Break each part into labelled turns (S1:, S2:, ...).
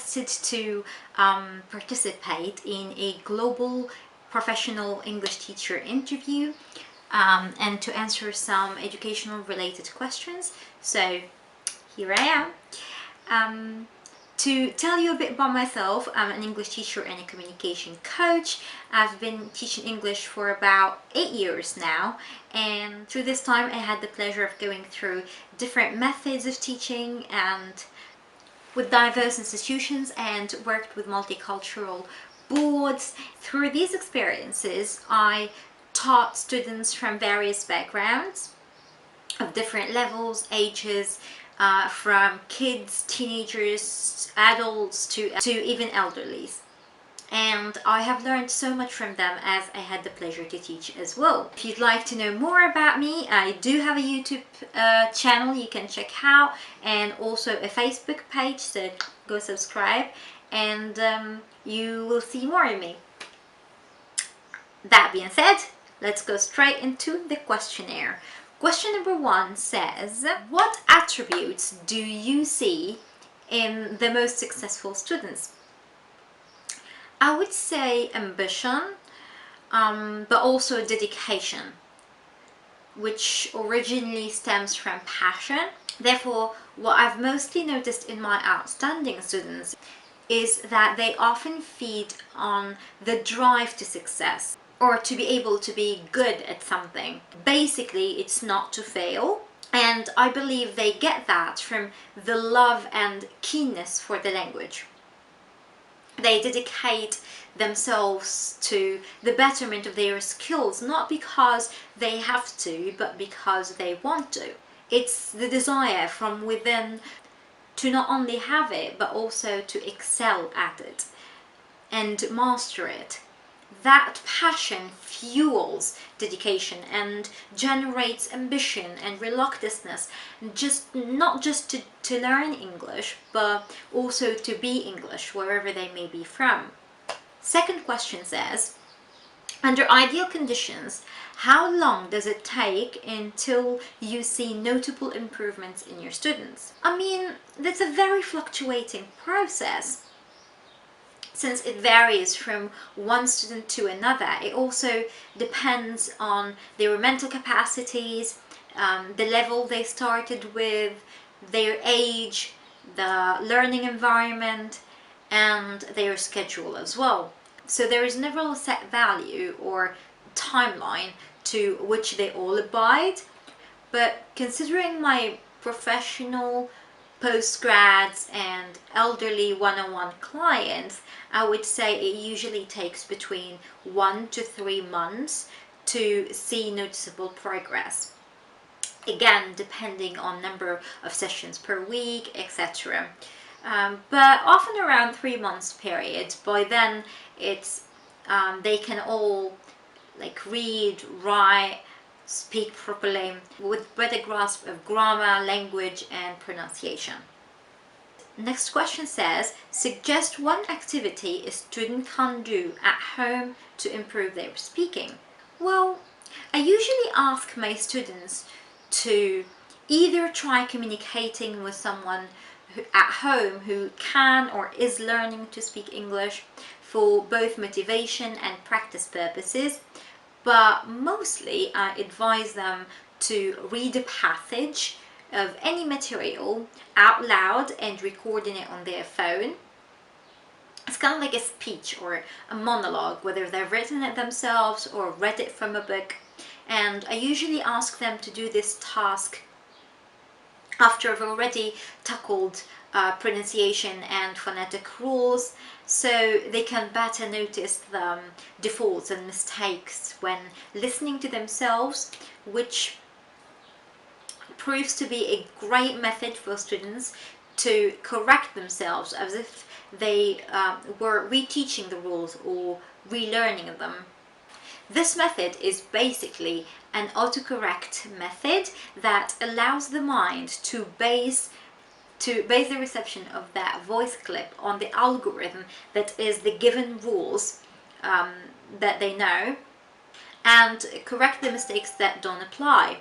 S1: requested to participate in a global professional English teacher interview and to answer some educational related questions. So here I am. To tell you a bit about myself, I'm an English teacher and a communication coach. I've been teaching English for about 8 years now, and through this time I had the pleasure of going through different methods of teaching and with diverse institutions and worked with multicultural boards. Through these experiences, I taught students from various backgrounds of different levels, ages, from kids, teenagers, adults to even elderlies. And I have learned so much from them as I had the pleasure to teach as well. If you'd like to know more about me, I do have a YouTube channel you can check out, and also a Facebook page, so go subscribe and you will see more of me. That being said, let's go straight into the questionnaire. Question number 1 says, what attributes do you see in the most successful students? I would say ambition, but also dedication, which originally stems from passion. Therefore, what I've mostly noticed in my outstanding students is that they often feed on the drive to success, or to be able to be good at something. Basically, it's not to fail. And I believe they get that from the love and keenness for the language. They dedicate themselves to the betterment of their skills, not because they have to, but because they want to. It's the desire from within to not only have it, but also to excel at it and master it. That passion fuels dedication and generates ambition and reluctantness, not just to learn English, but also to be English wherever they may be from. Second question says, under ideal conditions, how long does it take until you see notable improvements in your students? I mean, that's a very fluctuating process. Since it varies from one student to another, it also depends on their mental capacities, the level they started with, their age, the learning environment, and their schedule as well. So there is never a set value or timeline to which they all abide, but considering my professional postgrads and elderly one-on-one clients, I would say it usually takes between 1 to 3 months to see noticeable progress. Again, depending on number of sessions per week, etc. But often around 3 months period. By then, it's they can all read, write, speak properly with better grasp of grammar, language, and pronunciation. Next question says, suggest one activity a student can do at home to improve their speaking. Well, I usually ask my students to either try communicating with someone at home who can or is learning to speak English for both motivation and practice purposes, but mostly I advise them to read a passage of any material out loud and recording it on their phone. It's kind of like a speech or a monologue, whether they've written it themselves or read it from a book. And I usually ask them to do this task after I've already tackled pronunciation and phonetic rules, so they can better notice the defaults and mistakes when listening to themselves, which proves to be a great method for students to correct themselves as if they were reteaching the rules or relearning them. This method is basically an autocorrect method that allows the mind to base the reception of that voice clip on the algorithm that is the given rules that they know, and correct the mistakes that don't apply.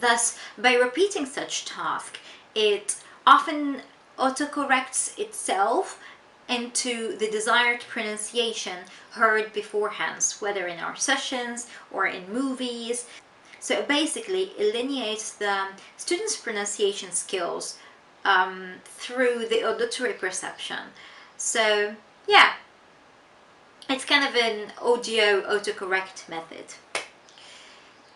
S1: Thus, by repeating such task, it often autocorrects itself into the desired pronunciation heard beforehand, whether in our sessions or in movies. So basically, it lineates the students' pronunciation skills through the auditory perception. So yeah, it's kind of an audio autocorrect method.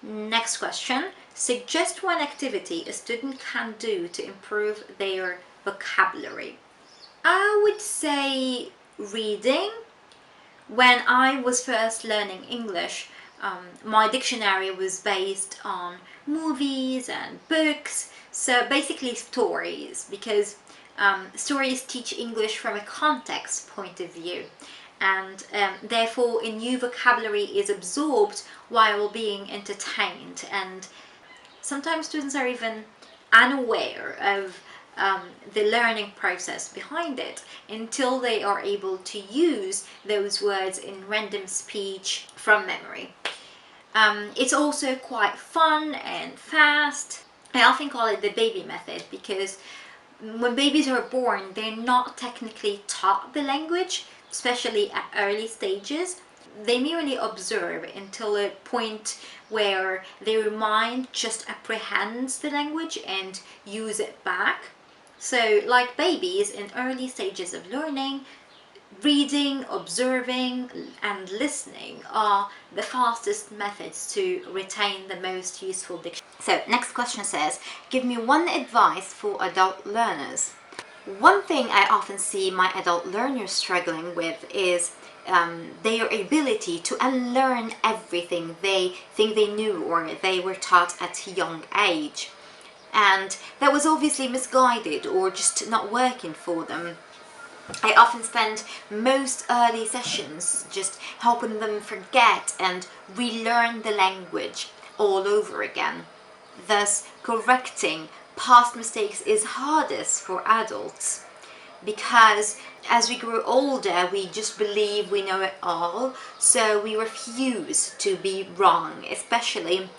S1: Next question. Suggest one activity a student can do to improve their vocabulary. I would say reading. When I was first learning English, my dictionary was based on movies and books, so basically stories, because stories teach English from a context point of view, and therefore a new vocabulary is absorbed while being entertained, and sometimes students are even unaware of the learning process behind it until they are able to use those words in random speech from memory. It's also quite fun and fast. I often call it the baby method because when babies are born, they're not technically taught the language, especially at early stages. They merely observe until a point where their mind just apprehends the language and use it back. So, like babies in early stages of learning, reading, observing, and listening are the fastest methods to retain the most useful dictionary. So, next question says, give me one advice for adult learners. One thing I often see my adult learners struggling with is their ability to unlearn everything they think they knew or they were taught at a young age. And that was obviously misguided or just not working for them. I often spend most early sessions just helping them forget and relearn the language all over again. Thus, correcting past mistakes is hardest for adults because as we grow older, we just believe we know it all, so we refuse to be wrong, especially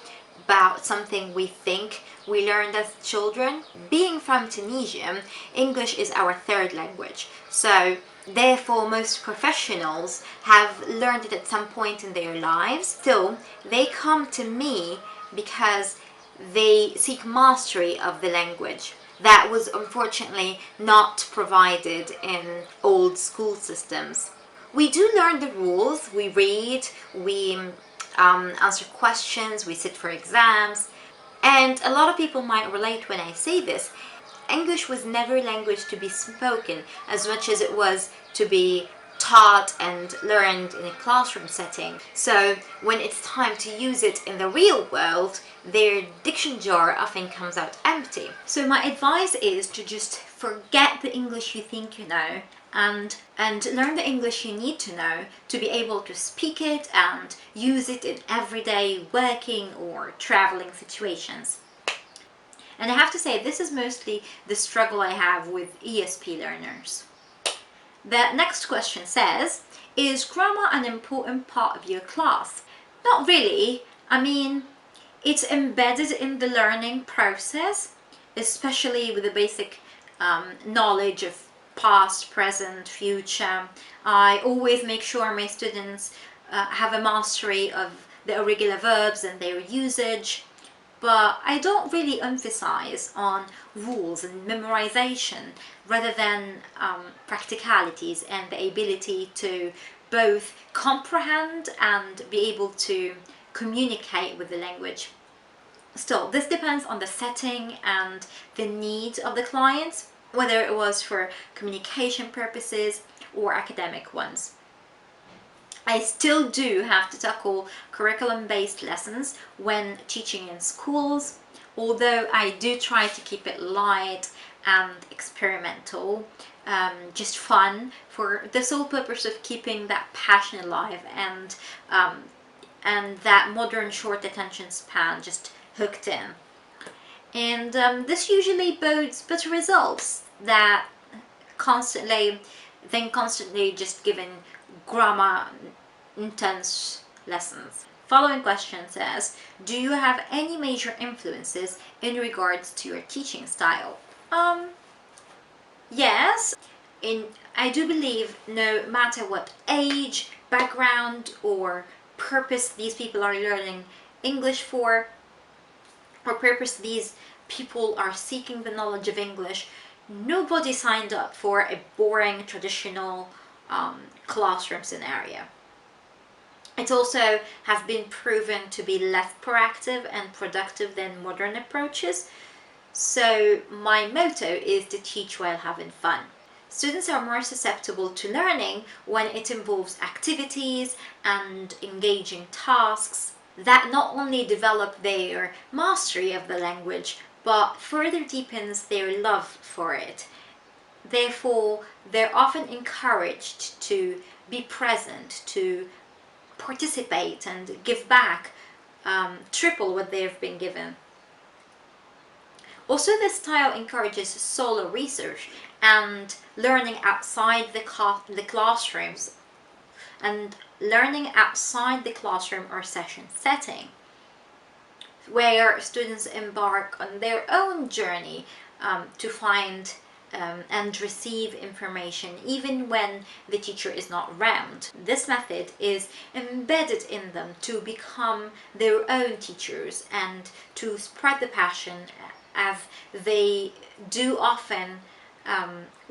S1: about something we think we learned as children. Being from Tunisia, English is our third language, so therefore most professionals have learned it at some point in their lives. Still, they come to me because they seek mastery of the language. That was unfortunately not provided in old school systems. We do learn the rules, we read, we answer questions, we sit for exams, and a lot of people might relate when I say this. English was never a language to be spoken as much as it was to be taught and learned in a classroom setting. So when it's time to use it in the real world, their diction jar often comes out empty. So my advice is to just forget the English you think you know and learn the English you need to know to be able to speak it and use it in everyday working or traveling situations. And I have to say, this is mostly the struggle I have with ESP learners. The next question says, is grammar an important part of your class? Not really. I mean, it's embedded in the learning process, especially with the basic knowledge of past, present, future. I always make sure my students have a mastery of the irregular verbs and their usage, but I don't really emphasize on rules and memorization rather than practicalities and the ability to both comprehend and be able to communicate with the language. Still, this depends on the setting and the needs of the clients, whether it was for communication purposes or academic ones. I still do have to tackle curriculum-based lessons when teaching in schools, although I do try to keep it light and experimental, just fun, for the sole purpose of keeping that passion alive and that modern short attention span just hooked in. And this usually bodes better results than constantly just giving grammar intense lessons. Following question says, do you have any major influences in regards to your teaching style? Yes. I do believe no matter what age, background, or purpose these people are learning English for, or purpose these people are seeking the knowledge of English, nobody signed up for a boring traditional classroom scenario. It also has been proven to be less proactive and productive than modern approaches. So my motto is to teach while having fun. Students are more susceptible to learning when it involves activities and engaging tasks that not only develop their mastery of the language, but further deepens their love for it. Therefore, they're often encouraged to be present, to participate and give back triple what they've been given. Also, this style encourages solo research and learning outside the classrooms and learning outside the classroom or session setting, where students embark on their own journey to find and receive information even when the teacher is not around. This method is embedded in them to become their own teachers and to spread the passion, as they do often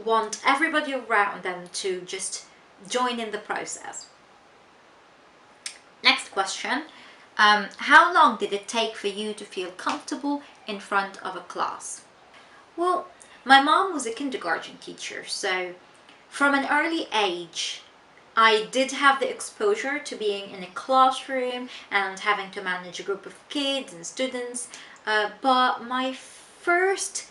S1: want everybody around them to just join in the process. Next question. How long did it take for you to feel comfortable in front of a class? Well, my mom was a kindergarten teacher, so from an early age, I did have the exposure to being in a classroom and having to manage a group of kids and students, but my first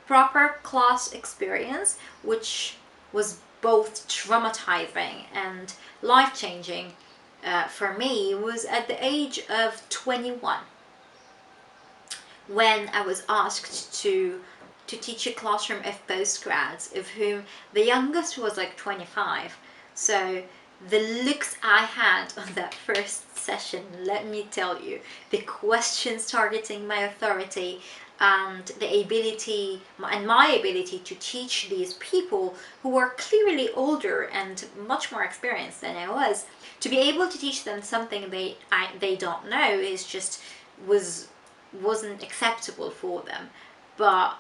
S1: proper class experience, which was both traumatizing and life-changing for me, was at the age of 21, when I was asked to teach a classroom of postgrads, of whom the youngest was like 25. So the looks I had on that first session, let me tell you, the questions targeting my authority and the ability and my ability to teach these people who were clearly older and much more experienced than I was, to be able to teach them something they don't know is just wasn't acceptable for them. But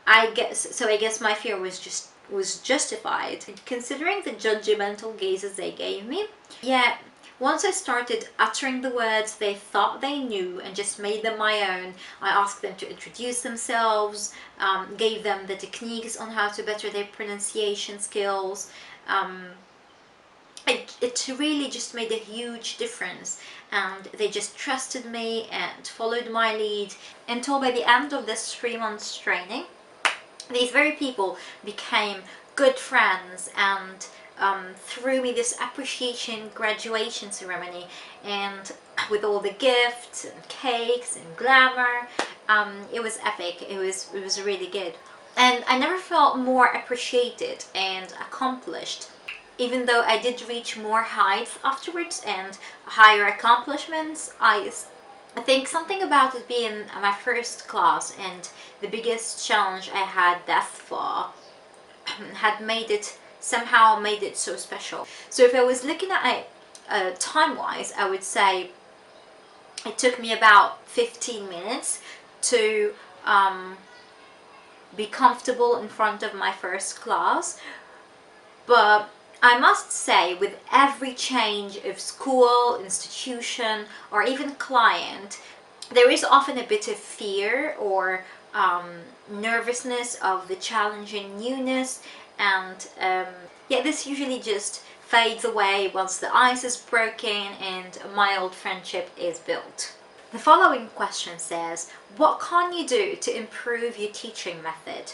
S1: I guess my fear was justified, considering the judgmental gazes they gave me. Yeah, once I started uttering the words they thought they knew and just made them my own, I asked them to introduce themselves, gave them the techniques on how to better their pronunciation skills. It really just made a huge difference, and they just trusted me and followed my lead, until by the end of this 3 months training, these very people became good friends and threw me this appreciation graduation ceremony, and with all the gifts and cakes and glamour, it was epic. It was really good, and I never felt more appreciated and accomplished. Even though I did reach more heights afterwards and higher accomplishments, I think something about it being my first class and the biggest challenge I had thus far had somehow made it so special. So if I was looking at it time-wise, I would say it took me about 15 minutes to be comfortable in front of my first class. But I must say, with every change of school, institution, or even client, there is often a bit of fear or nervousness of the challenging newness, and yeah, this usually just fades away once the ice is broken and a mild friendship is built. The following question says, what can you do to improve your teaching method?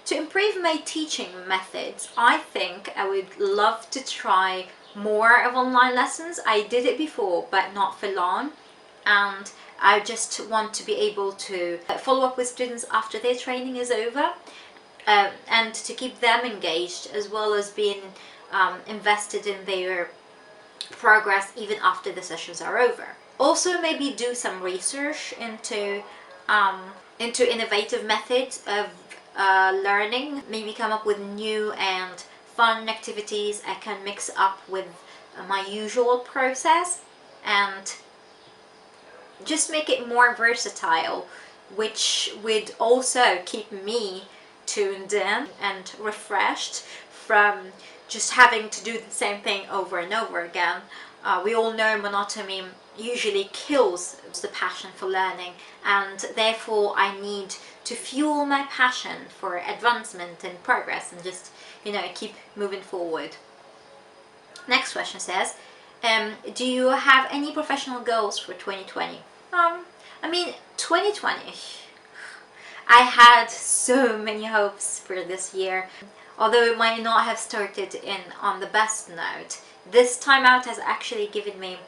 S1: To improve my teaching methods, I think I would love to try more of online lessons. I did it before, but not for long, and I just want to be able to follow up with students after their training is over, and to keep them engaged, as well as being invested in their progress even after the sessions are over. Also, maybe do some research into innovative methods of learning. Maybe come up with new and fun activities I can mix up with my usual process, and just make it more versatile, which would also keep me tuned in and refreshed from just having to do the same thing over and over again. We all know monotony usually kills the passion for learning, and therefore I need to fuel my passion for advancement and progress and just, keep moving forward. Next question says, do you have any professional goals for 2020? 2020, I had so many hopes for this year. Although it might not have started on the best note, this time out has actually given me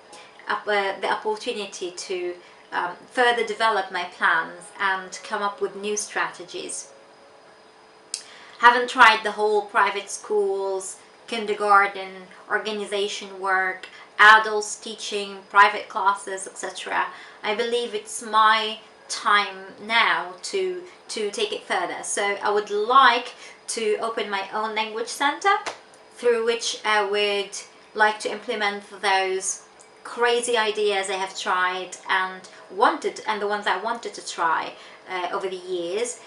S1: the opportunity to further develop my plans and come up with new strategies. Haven't tried the whole private schools, kindergarten, organization work, adults teaching, private classes, etc. I believe it's my time now to take it further. So I would like to open my own language center, through which I would like to implement those crazy ideas I have tried and the ones I wanted to try over the years.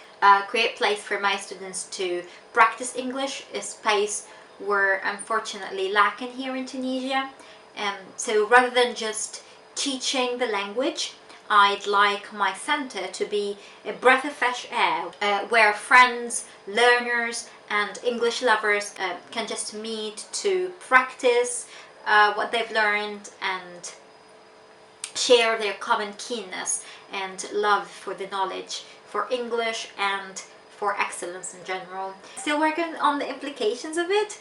S1: Create place for my students to practice English, a space we're unfortunately lacking here in Tunisia. So rather than just teaching the language, I'd like my center to be a breath of fresh air, where friends, learners and English lovers can just meet to practice what they've learned and share their common keenness and love for the knowledge, for English and for excellence in general. Still working on the implications of it,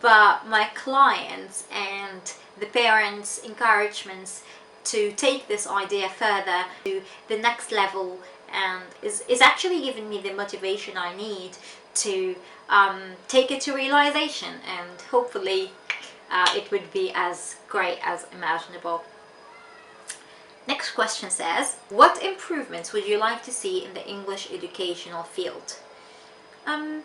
S1: but my clients and the parents' encouragements to take this idea further to the next level and is actually giving me the motivation I need to take it to realization, and hopefully it would be as great as imaginable. Next question says, what improvements would you like to see in the English educational field? I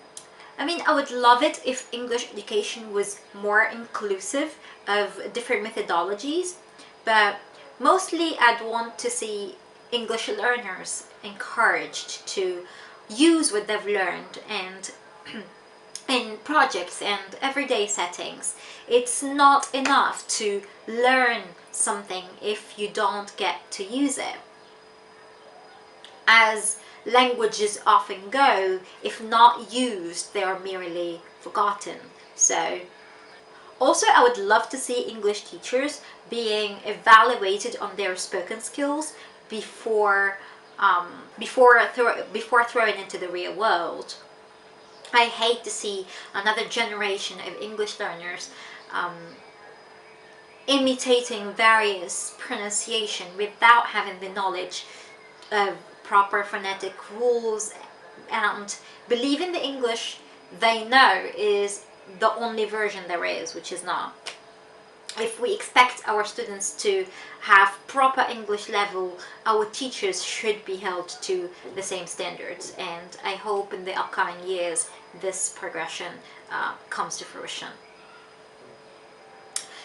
S1: would love it if English education was more inclusive of different methodologies, but mostly I'd want to see English learners encouraged to use what they've learned and in projects and everyday settings. It's not enough to learn something if you don't get to use it. As languages often go, if not used, they are merely forgotten. So also I would love to see English teachers being evaluated on their spoken skills before throwing into the real world. I hate to see another generation of English learners imitating various pronunciation without having the knowledge of proper phonetic rules and believing the English they know is the only version there is, which is not. If we expect our students to have proper English level, our teachers should be held to the same standards, and I hope in the upcoming years this progression comes to fruition.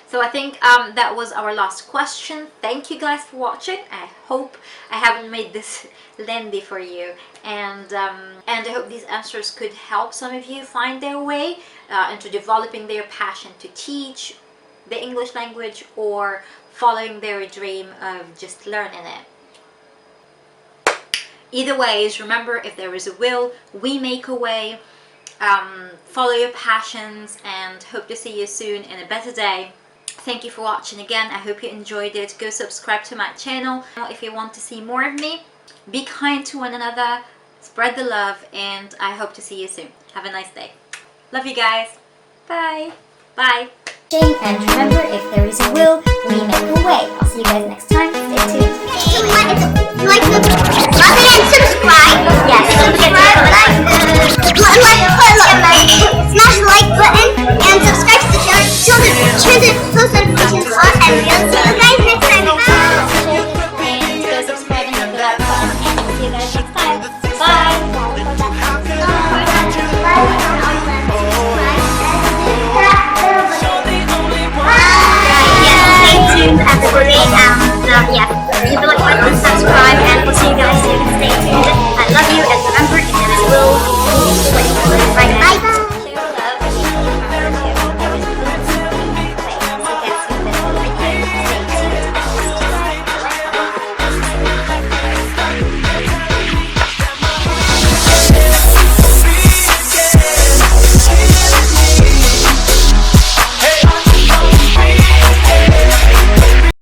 S1: So I think that was our last question. Thank you guys for watching. I hope I haven't made this lengthy for you, and I hope these answers could help some of you find their way into developing their passion to teach the English language or following their dream of just learning it. Either ways, remember, if there is a will, we make a way. Follow your passions, and hope to see you soon in a better day. Thank you for watching again. I hope you enjoyed it. Go subscribe to my channel if you want to see more of me. Be kind to one another, spread the love, and I hope to see you soon. Have a nice day. Love you guys. Bye. Bye.
S2: And remember, if there is a will, we make a way. I'll see you guys next time. Stay tuned.
S3: Like and subscribe. Yes, subscribe. Like,